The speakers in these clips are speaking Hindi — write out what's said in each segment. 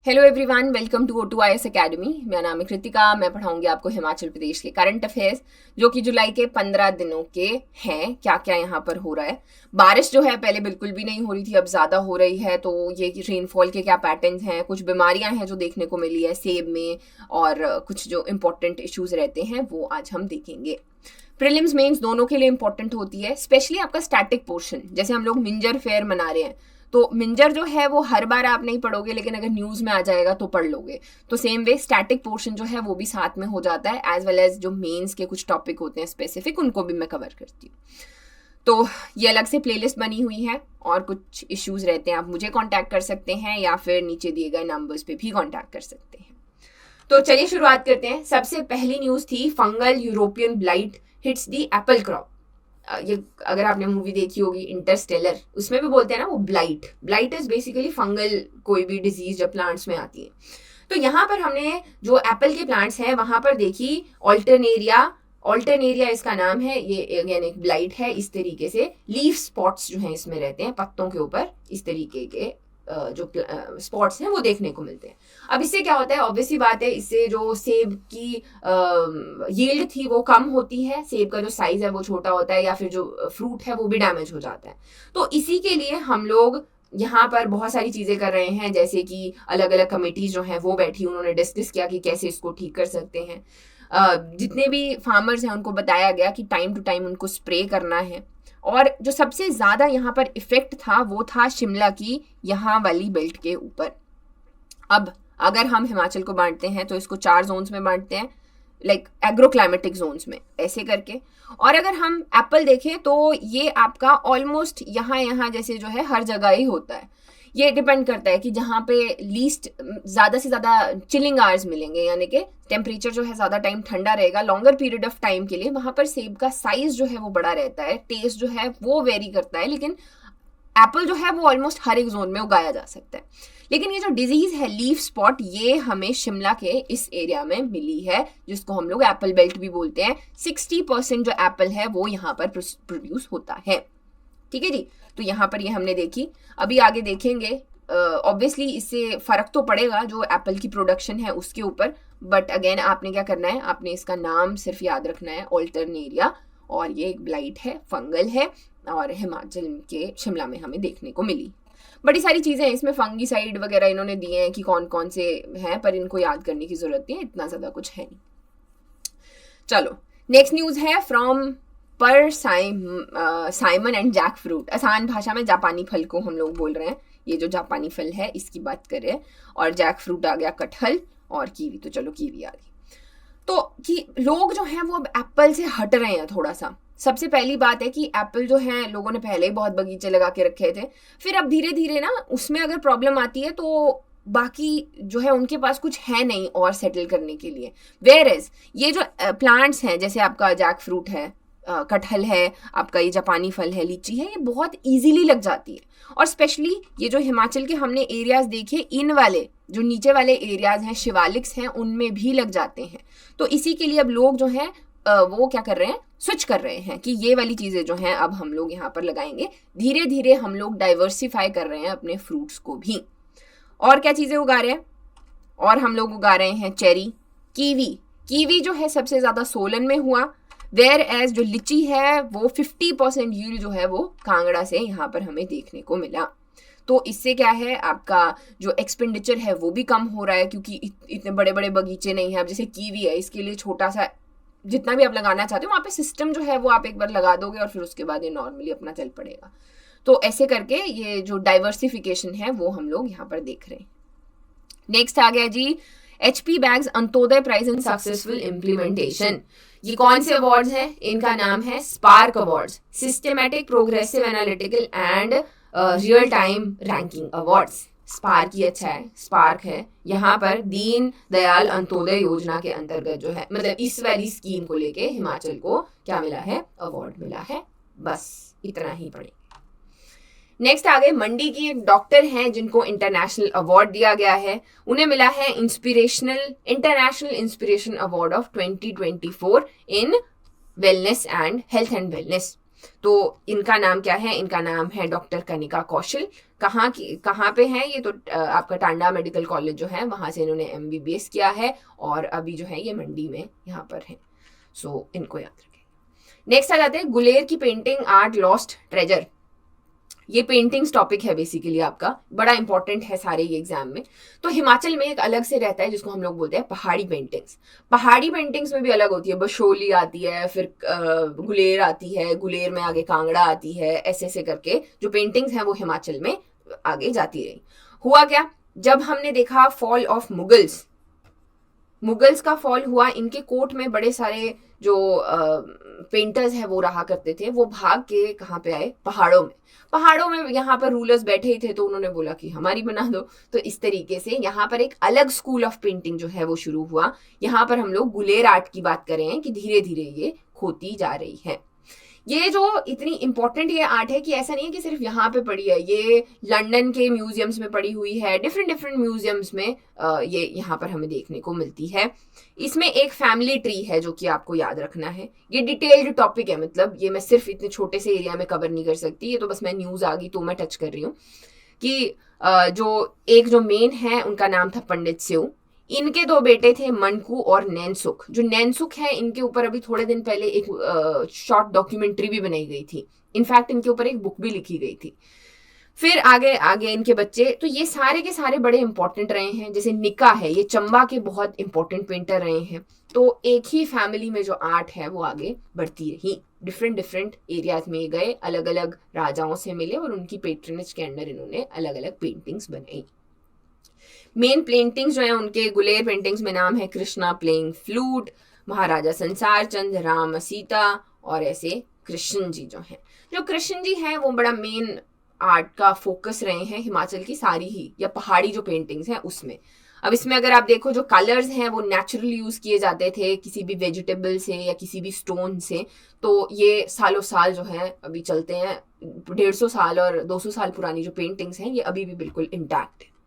Hello everyone, welcome to O2IS academy. मेरा नाम है कृतिका। मैं पढ़ाऊंगी आपको हिमाचल प्रदेश के करंट अफेयर्स जो कि जुलाई के 15 दिनों के हैं। क्या क्या यहाँ पर हो रहा है। बारिश जो है पहले बिल्कुल भी नहीं हो रही थी, अब ज़्यादा हो रही है। तो ये रेनफॉल के क्या पैटर्न्स हैं, कुछ बीमारियां हैं जो देखने को मिली है सेब में, और कुछ जो इम्पोर्टेंट इश्यूज रहते हैं वो आज हम देखेंगे। प्रीलिम्स मेंस दोनों के लिए इंपॉर्टेंट होती है, स्पेशली आपका स्टैटिक पोर्शन। जैसे हम लोग मिंजर फेयर मना रहे हैं, तो मिंजर जो है वो हर बार आप नहीं पढ़ोगे, लेकिन अगर न्यूज में आ जाएगा तो पढ़ लोगे। तो सेम वे स्टैटिक पोर्शन जो है वो भी साथ में हो जाता है, एज वेल एज जो मेंस के कुछ टॉपिक होते हैं स्पेसिफिक, उनको भी मैं कवर करती हूँ। तो ये अलग से प्लेलिस्ट बनी हुई है, और कुछ इश्यूज रहते हैं आप मुझे कांटेक्ट कर सकते हैं या फिर नीचे दिए गए नंबर्स पे भी कांटेक्ट कर सकते हैं। तो चलिए शुरुआत करते हैं। सबसे पहली न्यूज थी फंगल यूरोपियन ब्लाइट हिट्स दी एप्पल क्रॉप। ये अगर आपने मूवी देखी होगी इंटरस्टेलर, उसमें भी बोलते हैं ना वो ब्लाइट इज बेसिकली फंगल कोई भी डिजीज जब प्लांट्स में आती है। तो यहाँ पर हमने जो एप्पल के प्लांट्स हैं वहां पर देखी ऑल्टरनेरिया इसका नाम है। ये अगेन एक ब्लाइट है। इस तरीके से लीफ स्पॉट्स जो हैं इसमें रहते हैं, पत्तों के ऊपर इस तरीके के जो स्पॉट्स हैं वो देखने को मिलते हैं। अब इससे क्या होता है, ऑब्वियसली बात है, इससे जो सेब की यील्ड थी वो कम होती है, सेब का जो साइज है वो छोटा होता है, या फिर जो फ्रूट है वो भी डैमेज हो जाता है। तो इसी के लिए हम लोग यहाँ पर बहुत सारी चीजें कर रहे हैं, जैसे कि अलग अलग कमेटीज जो हैं वो बैठी, उन्होंने डिस्कस किया कि कैसे इसको ठीक कर सकते हैं। जितने भी फार्मर्स हैं उनको बताया गया कि टाइम टू टाइम उनको स्प्रे करना है। और जो सबसे ज्यादा यहाँ पर इफेक्ट था वो था शिमला की यहाँ वाली बेल्ट के ऊपर। अब अगर हम हिमाचल को बांटते हैं तो इसको 4 जोन्स में बांटते हैं, लाइक एग्रोक्लाइमेटिक जोन्स में ऐसे करके। और अगर हम एप्पल देखें तो ये आपका ऑलमोस्ट यहाँ जैसे जो है हर जगह ही होता है। ये डिपेंड करता है कि जहाँ पे लीस्ट ज़्यादा से ज़्यादा चिलिंग आवर्स मिलेंगे, यानी कि टेम्परेचर जो है ज़्यादा टाइम ठंडा रहेगा लॉन्गर पीरियड ऑफ टाइम के लिए, वहाँ पर सेब का साइज जो है वो बड़ा रहता है, टेस्ट जो है वो वेरी करता है। लेकिन एप्पल जो है वो ऑलमोस्ट हर एक जोन में उगाया जा सकता है। लेकिन ये जो डिजीज है लीफ स्पॉट, ये हमें शिमला के इस एरिया में मिली है, जिसको हम लोग एप्पल बेल्ट भी बोलते हैं। 60% जो एप्पल है वो यहाँ पर प्रोड्यूस होता है। ठीक है जी। तो यहाँ पर ये हमने देखी। अभी आगे देखेंगे, ऑब्वियसली इससे फर्क तो पड़ेगा जो एप्पल की प्रोडक्शन है उसके ऊपर, बट अगेन आपने क्या करना है, आपने इसका नाम सिर्फ याद रखना है, ऑल्टरनेरिया। और ये एक ब्लाइट है, फंगल है, और हिमाचल के शिमला में हमें देखने को मिली। बड़ी सारी चीज़ें हैं इसमें, फंगीसाइड वगैरह इन्होंने दिए हैं कि कौन कौन से हैं, पर इनको याद करने की ज़रूरत नहीं है, इतना ज़्यादा कुछ है नहीं। चलो नेक्स्ट न्यूज़ है फ्रॉम पर साइमन एंड जैक फ्रूट। आसान भाषा में जापानी फल को हम लोग बोल रहे हैं। ये जो जापानी फल है इसकी बात कर रहे हैं। और जैक फ्रूट आ गया कटहल, और कीवी, तो चलो कीवी आ गई। तो कि लोग जो हैं वो अब एप्पल से हट रहे हैं थोड़ा सा। सबसे पहली बात है कि एप्पल जो है लोगों ने पहले ही बहुत बगीचे लगा के रखे थे, फिर अब धीरे धीरे ना उसमें अगर प्रॉब्लम आती है तो बाकी जो है उनके पास कुछ है नहीं और सेटल करने के लिए। वेयर एज ये जो प्लांट्स हैं, जैसे आपका जैक फ्रूट है, कटहल है, आपका ये जापानी फल है, लीची है, ये बहुत इजीली लग जाती है। और स्पेशली ये जो हिमाचल के हमने एरियाज देखे, इन वाले जो नीचे वाले एरियाज हैं, शिवालिक्स हैं, उनमें भी लग जाते हैं। तो इसी के लिए अब लोग जो हैं वो क्या कर रहे हैं, स्विच कर रहे हैं कि ये वाली चीज़ें जो हैं अब हम लोग यहाँ पर लगाएंगे। धीरे धीरे हम लोग डाइवर्सिफाई कर रहे हैं अपने फ्रूट्स को भी। और क्या चीज़ें उगा रहे हैं, और हम लोग उगा रहे हैं चेरी, कीवी जो है सबसे ज़्यादा सोलन में हुआ। वेयर एज जो लीची है वो 50% यील्ड जो है वो कांगड़ा से यहाँ पर हमें देखने को मिला। तो इससे क्या है, आपका जो एक्सपेंडिचर है वो भी कम हो रहा है, क्योंकि इतने बड़े बड़े बगीचे नहीं है। अब जैसे कीवी है, इसके लिए छोटा सा जितना भी आप लगाना चाहते हो वहाँ पे सिस्टम जो है वो आप एक बार लगा दोगे और फिर उसके बाद ये नॉर्मली अपना चल पड़ेगा। तो ऐसे करके ये जो डाइवर्सिफिकेशन है वो हम लोग यहाँ पर देख रहे हैं। नेक्स्ट आ गया जी, HP bags Antyodaya prize in successful implementation. ये कौन से अवार्ड्स हैं, इनका नाम है SPARK awards, systematic progressive analytical and real time ranking awards. SPARK ही अच्छा है, स्पार्क है। यहाँ पर दीन दयाल अंत्योदय योजना के अंतर्गत जो है, मतलब इस वाली स्कीम को लेके हिमाचल को क्या मिला है, अवार्ड मिला है। बस इतना ही पढ़े। नेक्स्ट आ गए, मंडी की एक डॉक्टर हैं जिनको इंटरनेशनल अवार्ड दिया गया है। उन्हें मिला है international inspiration award of 2024 in wellness and health and wellness. तो इनका नाम क्या है, इनका नाम है डॉक्टर कनिका कौशल। कहाँ पे है ये, तो आपका टांडा मेडिकल कॉलेज जो है वहां से इन्होंने MBBS किया है और अभी जो है ये मंडी में यहाँ पर है। सो इनको याद रखें। नेक्स्ट आ जाते हैं गुलेर की पेंटिंग आर्ट लॉस्ट ट्रेजर। ये पेंटिंग्स टॉपिक है बेसिकली आपका, बड़ा इंपॉर्टेंट है सारे ये एग्जाम में। तो हिमाचल में एक अलग से रहता है जिसको हम लोग बोलते हैं पहाड़ी पेंटिंग्स। पहाड़ी पेंटिंग्स में भी अलग होती है, बशोली आती है, फिर गुलेर आती है, गुलेर में आगे कांगड़ा आती है, ऐसे ऐसे करके जो पेंटिंग्स हैं वो हिमाचल में आगे जाती रही। हुआ क्या, जब हमने देखा फॉल ऑफ मुगल्स का फॉल हुआ, इनके कोर्ट में बड़े सारे जो पेंटर्स हैं वो रहा करते थे, वो भाग के कहाँ पे आए, पहाड़ों में यहाँ पर रूलर्स बैठे ही थे, तो उन्होंने बोला कि हमारी बना दो। तो इस तरीके से यहाँ पर एक अलग स्कूल ऑफ पेंटिंग जो है वो शुरू हुआ। यहाँ पर हम लोग गुलेर आर्ट की बात कर रहे हैं कि धीरे धीरे ये खोती जा रही है। ये जो इतनी इंपॉर्टेंट ये आर्ट है कि ऐसा नहीं है कि सिर्फ यहाँ पे पड़ी है, ये लंदन के म्यूजियम्स में पड़ी हुई है, डिफरेंट म्यूजियम्स में ये यहाँ पर हमें देखने को मिलती है। इसमें एक फैमिली ट्री है जो कि आपको याद रखना है। ये डिटेल्ड टॉपिक है, मतलब ये मैं सिर्फ इतने छोटे से एरिया में कवर नहीं कर सकती, ये तो बस मैं न्यूज आ गई तो मैं टच कर रही हूँ कि जो मेन है उनका नाम था पंडित सेऊ। इनके दो बेटे थे मनकू और नैनसुख। जो नैनसुख है इनके ऊपर अभी थोड़े दिन पहले एक शॉर्ट डॉक्यूमेंट्री भी बनाई गई थी, इनफैक्ट इनके ऊपर एक बुक भी लिखी गई थी। फिर आगे आगे इनके बच्चे, तो ये सारे के सारे बड़े इंपॉर्टेंट रहे हैं। जैसे निका है, ये चंबा के बहुत इंपॉर्टेंट पेंटर रहे हैं। तो एक ही फैमिली में जो आर्ट है वो आगे बढ़ती रही, डिफरेंट एरियाज में गए, अलग अलग राजाओं से मिले और उनकी पेट्रनेज के अंडर इन्होंने अलग अलग पेंटिंग्स बनाई। मेन पेंटिंग्स जो है उनके गुलेर पेंटिंग्स में नाम है कृष्णा प्लेइंग फ्लूट, महाराजा संसार चंद, राम सीता और ऐसे कृष्ण जी जो हैं। जो कृष्ण जी हैं वो बड़ा मेन आर्ट का फोकस रहे हैं हिमाचल की सारी ही या पहाड़ी जो पेंटिंग्स हैं उसमें। अब इसमें अगर आप देखो जो कलर्स हैं वो नेचुरल यूज किए जाते थे किसी भी वेजिटेबल से या किसी भी स्टोन से, तो ये सालों साल जो है अभी चलते हैं। 150 साल और 200 साल पुरानी जो पेंटिंग्स हैं ये अभी भी बिल्कुल इंटैक्ट है।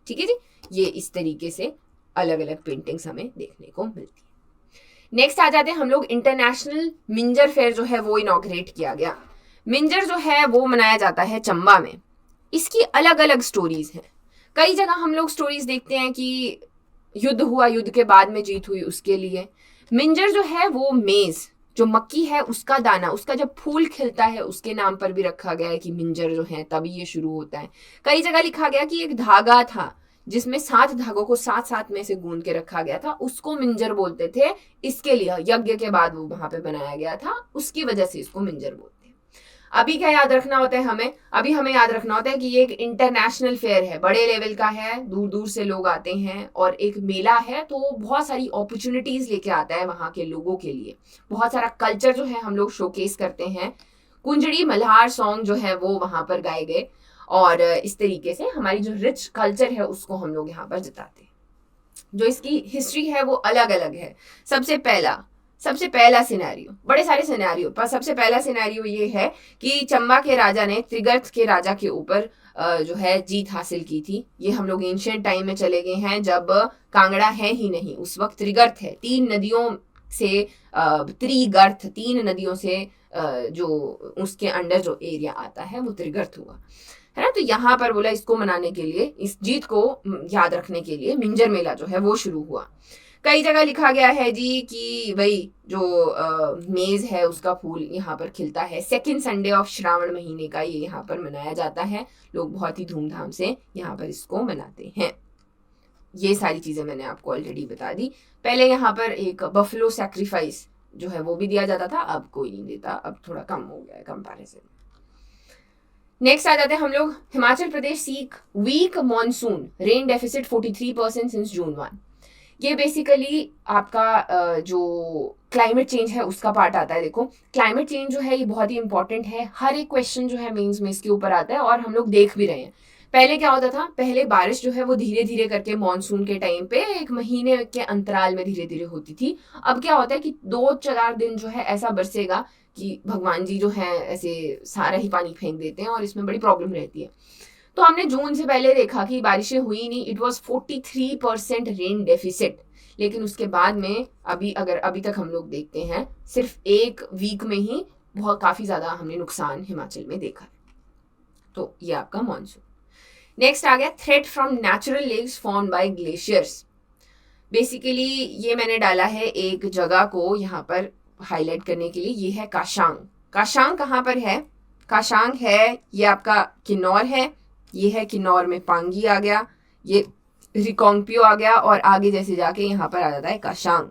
ठीक है जी, ये इस तरीके से अलग अलग पेंटिंग्स हमें देखने को मिलती है। नेक्स्ट आ जाते हैं हम लोग इंटरनेशनल मिंजर फेयर जो है वो इनॉग्रेट किया गया। मिंजर जो है वो मनाया जाता है चंबा में। इसकी अलग अलग स्टोरीज हैं। कई जगह हम लोग स्टोरीज देखते हैं कि युद्ध हुआ, युद्ध के बाद में जीत हुई उसके लिए। मिंजर जो है वो मेज, जो मक्की है उसका दाना, उसका जब फूल खिलता है उसके नाम पर भी रखा गया है कि मिंजर जो है, तभी ये शुरू होता है। कई जगह लिखा गया कि एक धागा था जिसमें 7 धागों को साथ में से गूंद के रखा गया था, उसको मिंजर बोलते थे। इसके लिए यज्ञ के बाद वो वहां पे बनाया गया था, उसकी वजह से इसको मिंजर बोलते हैं। अभी क्या याद रखना होता है हमें, अभी हमें याद रखना होता है कि ये एक इंटरनेशनल फेयर है, बड़े लेवल का है, दूर दूर से लोग आते हैं और एक मेला है, तो बहुत सारी अपॉर्चुनिटीज लेके आता है वहां के लोगों के लिए। बहुत सारा कल्चर जो है हम लोग शोकेस करते हैं। कुंजड़ी मल्हार सॉन्ग जो है वो वहां पर गाए गए और इस तरीके से हमारी जो रिच कल्चर है उसको हम लोग यहाँ पर जताते हैं। जो इसकी हिस्ट्री है वो अलग अलग है। सबसे पहला सिनेरियो, बड़े सारे सिनेरियो पर सबसे पहला सिनेरियो ये है कि चंबा के राजा ने त्रिगर्त के राजा के ऊपर जो है जीत हासिल की थी। ये हम लोग एंशिएंट टाइम में चले गए हैं जब कांगड़ा है ही नहीं, उस वक्त त्रिगर्त है। 3 नदियों से त्रिगर्त, 3 नदियों से जो उसके अंडर जो एरिया आता है वो त्रिगर्त हुआ है ना। तो यहाँ पर बोला इसको मनाने के लिए, इस जीत को याद रखने के लिए मिंजर मेला जो है वो शुरू हुआ। कई जगह लिखा गया है जी कि भाई जो मेज है उसका फूल यहाँ पर खिलता है। 2nd संडे ऑफ श्रावण महीने का ये यहाँ पर मनाया जाता है। लोग बहुत ही धूमधाम से यहाँ पर इसको मनाते हैं। ये सारी चीजें मैंने आपको ऑलरेडी बता दी। पहले यहाँ पर एक बफलो सैक्रिफाइस जो है वो भी दिया जाता था, अब कोई नहीं देता, अब थोड़ा कम हो गया है कंपैरिजन। नेक्स्ट आ जाते हैं हम लोग Himachal Pradesh seek weak monsoon rain deficit 43% since June 1। ये बेसिकली आपका जो क्लाइमेट चेंज है उसका पार्ट आता है। देखो क्लाइमेट चेंज जो है ये बहुत ही इंपॉर्टेंट है, हर एक क्वेश्चन जो है मेंस में इसके ऊपर आता है और हम लोग देख भी रहे हैं। पहले क्या होता था, पहले बारिश जो है वो धीरे धीरे करके मॉनसून के टाइम पे 1 महीने के अंतराल में धीरे धीरे होती थी। अब क्या होता है कि 2-4 दिन जो है ऐसा बरसेगा कि भगवान जी जो है ऐसे सारा ही पानी फेंक देते हैं और इसमें बड़ी प्रॉब्लम रहती है। तो हमने जून से पहले देखा कि बारिशें हुई नहीं, इट वाज 43% रेन डेफिसिट। लेकिन उसके बाद में अभी तक हम लोग देखते हैं सिर्फ 1 वीक में ही बहुत काफी ज्यादा हमने नुकसान हिमाचल में देखा है। तो ये आपका मॉनसून। नेक्स्ट आ गया threat from natural lakes formed by glaciers. Basically ये मैंने डाला है एक जगह को यहाँ पर हाईलाइट करने के लिए, ये है काशांग। काशांग कहाँ पर है? काशांग है ये आपका किन्नौर है, ये है किन्नौर में पांगी आ गया, ये रिकोंगपियो आ गया, और आगे जैसे जाके यहाँ पर आ जाता है काशांग।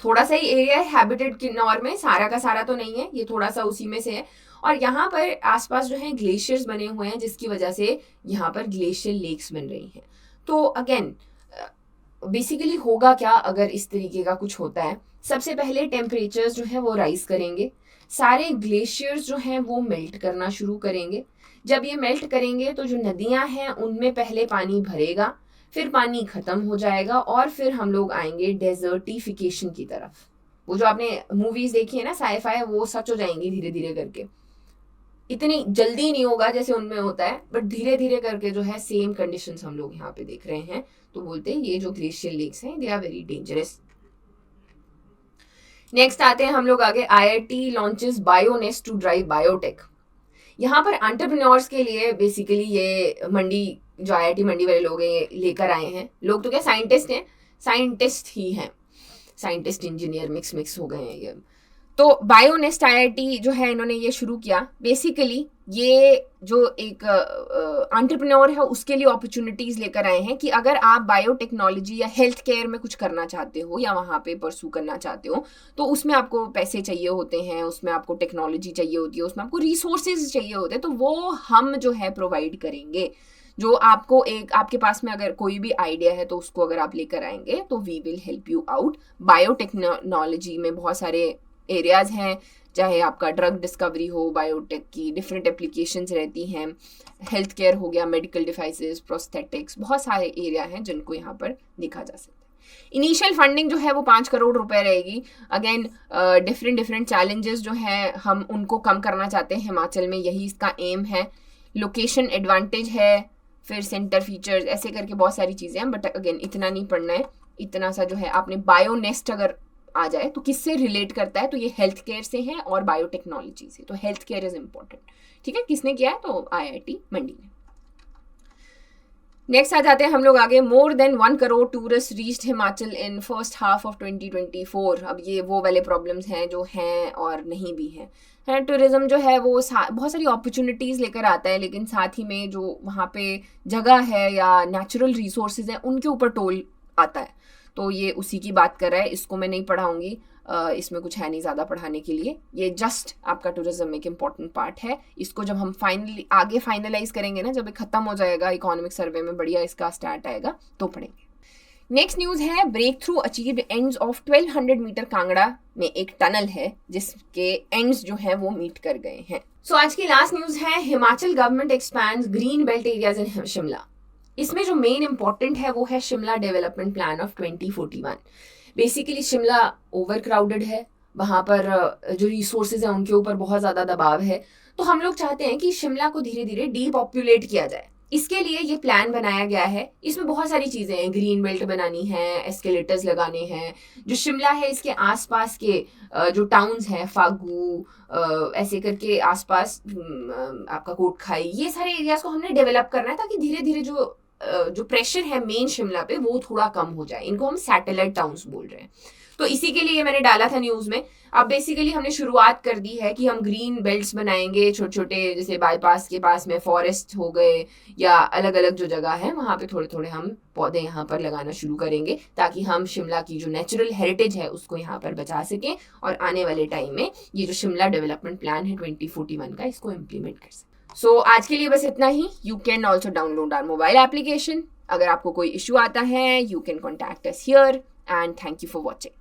थोड़ा सा ही एरिया है हैबिटेड किन्नौर में, सारा का सारा तो नहीं है, ये थोड़ा सा उसी में से है। और यहाँ पर आसपास जो है ग्लेशियर्स बने हुए हैं, जिसकी वजह से यहाँ पर ग्लेशियर लेक्स बन रही हैं। तो अगेन बेसिकली होगा क्या अगर इस तरीके का कुछ होता है? सबसे पहले टेम्परेचर्स जो है वो राइज करेंगे, सारे ग्लेशियर्स जो हैं वो मेल्ट करना शुरू करेंगे। जब ये मेल्ट करेंगे तो जो नदियां हैं उनमें पहले पानी भरेगा, फिर पानी खत्म हो जाएगा, और फिर हम लोग आएंगे डेजर्टिफिकेशन की तरफ। वो जो आपने मूवीज देखी है ना साइफाई, वो सच हो जाएंगी धीरे धीरे करके। इतनी जल्दी नहीं होगा जैसे उनमें होता है, बट धीरे धीरे करके जो है सेम कंडीशंस हम लोग यहाँ पे देख रहे हैं। तो बोलते हैं ये जो ग्लेशियर लेक्स हैं they are very dangerous. Next आते हैं हम लोग आगे, IIT launches BioNEST to drive biotech. यहाँ पर एंटरप्रेन्योर्स के लिए बेसिकली ये मंडी जो IIT मंडी वाले लोग हैं लेकर आए हैं। लोग तो क्या साइंटिस्ट हैं, साइंटिस्ट ही हैं, साइंटिस्ट इंजीनियर मिक्स हो गए हैं ये। तो बायोनेस्ट IIT जो है इन्होंने ये शुरू किया। बेसिकली ये जो एक एंटरप्रेन्योर है उसके लिए अपॉर्चुनिटीज लेकर आए हैं कि अगर आप बायोटेक्नोलॉजी या हेल्थ केयर में कुछ करना चाहते हो या वहाँ पे परसू करना चाहते हो, तो उसमें आपको पैसे चाहिए होते हैं, उसमें आपको टेक्नोलॉजी चाहिए होती है, उसमें आपको रिसोर्सेज चाहिए होते हैं, तो वो हम जो है प्रोवाइड करेंगे। जो आपको एक आपके पास में अगर कोई भी आइडिया है तो उसको अगर आप लेकर आएंगे तो we will help you out. Biotechnology में बहुत सारे एरियाज हैं, चाहे आपका ड्रग डिस्कवरी हो, बायोटेक की डिफरेंट एप्लीकेशंस रहती हैं, हेल्थ केयर हो गया, मेडिकल डिवाइसेस, प्रोस्थेटिक्स, बहुत सारे एरिया हैं जिनको यहाँ पर देखा जा सकता है। इनिशियल फंडिंग जो है वो 5 करोड़ रुपए रहेगी। अगेन डिफरेंट चैलेंजेस जो हैं हम उनको कम करना चाहते हैं हिमाचल में, यही इसका एम है। लोकेशन एडवांटेज है, फिर सेंटर फीचर्स, ऐसे करके बहुत सारी चीज़ें हैं, बट अगेन इतना नहीं पढ़ना है। इतना सा जो है आपने बायोनेस्ट अगर आ जाए तो किससे रिलेट करता है, तो ये हेल्थ केयर से है और बायोटेक्नोलॉजी से, तो हेल्थ केयर इज इम्पोर्टेंट। ठीक है, किसने किया है? तो IIT मंडी ने। नेक्स्ट आ जाते हैं हम लोग आगे, more than 1 crore tourist reached Himachal in first half of 2024। अब ये वो वाले प्रॉब्लम्स हैं जो हैं और नहीं भी हैं। टूरिज्म जो है वो बहुत सारी अपॉर्चुनिटीज़ लेकर आता है, लेकिन साथ ही में जो वहाँ पे जगह है या नेचुरल रिसोर्सेज हैं उनके ऊपर टोल आता है। तो ये उसी की बात कर रहा है, इसको मैं नहीं पढ़ाऊंगी, इसमें कुछ है नहीं ज़्यादा पढ़ाने के लिए। ये जस्ट आपका टूरिज्म एक इम्पॉर्टेंट पार्ट है। इसको जब हम फाइनली आगे फाइनलाइज करेंगे ना, जब ये खत्म हो जाएगा इकोनॉमिक सर्वे में बढ़िया इसका स्टार्ट आएगा तो पढ़ेंगे। नेक्स्ट न्यूज़ है, breakthrough achieved ends of 1200 metre Kangra में एक टनल है जिसके एंड्स जो है वो मीट कर गए हैं। सो आज की लास्ट न्यूज़ है, Himachal government expands green belt areas in Shimla. इसमें जो मेन इंपॉर्टेंट है वो है Shimla development plan of 2041। Basically Shimla over crowded है, वहाँ पर जो रिसोर्सेज हैं उनके ऊपर बहुत ज़्यादा दबाव है, तो हम लोग चाहते हैं कि शिमला को धीरे धीरे डीपॉपुलेट किया जाए। इसके लिए ये प्लान बनाया गया है। इसमें बहुत सारी चीज़ें हैं, ग्रीन बेल्ट बनानी है, एस्केलेटर्स लगाने हैं। जो शिमला है इसके आसपास के जो टाउन्स हैं, फागू ऐसे करके आसपास आपका कोटखाई, ये सारे एरियाज को हमने डेवलप करना है ताकि धीरे धीरे जो प्रेशर है मेन शिमला पे वो थोड़ा कम हो जाए। इनको हम सैटेलाइट टाउन्स बोल रहे हैं। तो इसी के लिए मैंने डाला था न्यूज़ में। अब बेसिकली हमने शुरुआत कर दी है कि हम ग्रीन बेल्ट्स बनाएंगे छोटे छोटे, जैसे बाईपास के पास में फॉरेस्ट हो गए या अलग अलग जो जगह है वहाँ पे थोड़े थोड़े हम पौधे यहाँ पर लगाना शुरू करेंगे ताकि हम शिमला की जो नेचुरल हेरिटेज है उसको यहाँ पर बचा सकें और आने वाले टाइम में ये जो शिमला डेवलपमेंट प्लान है 2041 का, इसको इम्प्लीमेंट कर सकें। सो आज के लिए बस इतना ही। You can also download our mobile application. अगर आपको कोई इशू आता है you can contact us here and thank you for watching.